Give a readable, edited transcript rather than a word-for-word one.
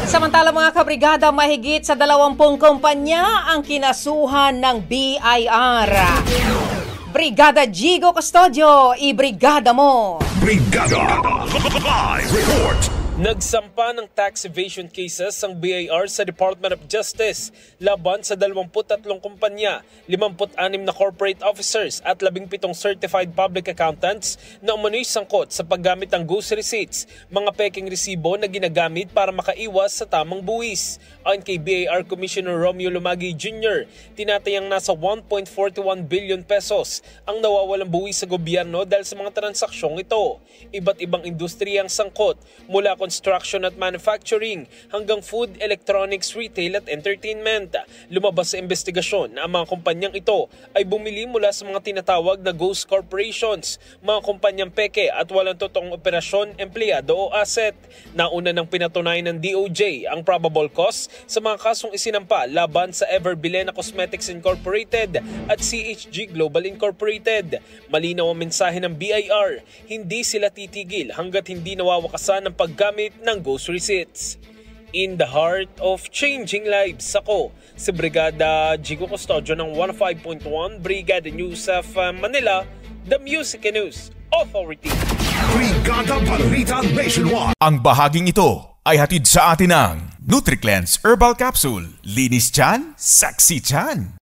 Samantala mga kabrigada, mahigit sa 20 kumpanya ang kinasuhan ng BIR. Brigada Jigo Custodio, ibrigada mo! Brigada Live Report! Nagsampa ng tax evasion cases ang BIR sa Department of Justice laban sa 23 kumpanya, 56 na corporate officers at 17 certified public accountants na umano'y sangkot sa paggamit ng ghost receipts, mga peking resibo na ginagamit para makaiwas sa tamang buwis. Ayon kay BIR Commissioner Romeo Lumagi Jr., tinatayang nasa 1.41 billion pesos ang nawawalang buwis sa gobyerno dahil sa mga transaksyong ito. Iba't ibang industriyang sangkot mula construction at manufacturing hanggang food, electronics, retail at entertainment. Lumabas sa investigasyon na ang mga kumpanyang ito ay bumili mula sa mga tinatawag na ghost corporations, mga kumpanyang peke at walang totoong operasyon, empleyado o asset. Nauna nang pinatunayan ng DOJ ang probable cause sa mga kasong isinampa laban sa Ever Bilena Cosmetics Incorporated at CHG Global Incorporated. Malinaw ang mensahe ng BIR, hindi sila titigil hanggat hindi nawawakasan ang paggamit ng ghost receipts. In the heart of changing lives, ako si Brigada Jigo Custodio ng 105.1 Brigada News of Manila, the Music and News Authority. Brigada Balita Nationwide. Ang bahaging ito ay hatid sa atin ng NutriCleanse Herbal Capsule. Linis tiyan, sexy tiyan.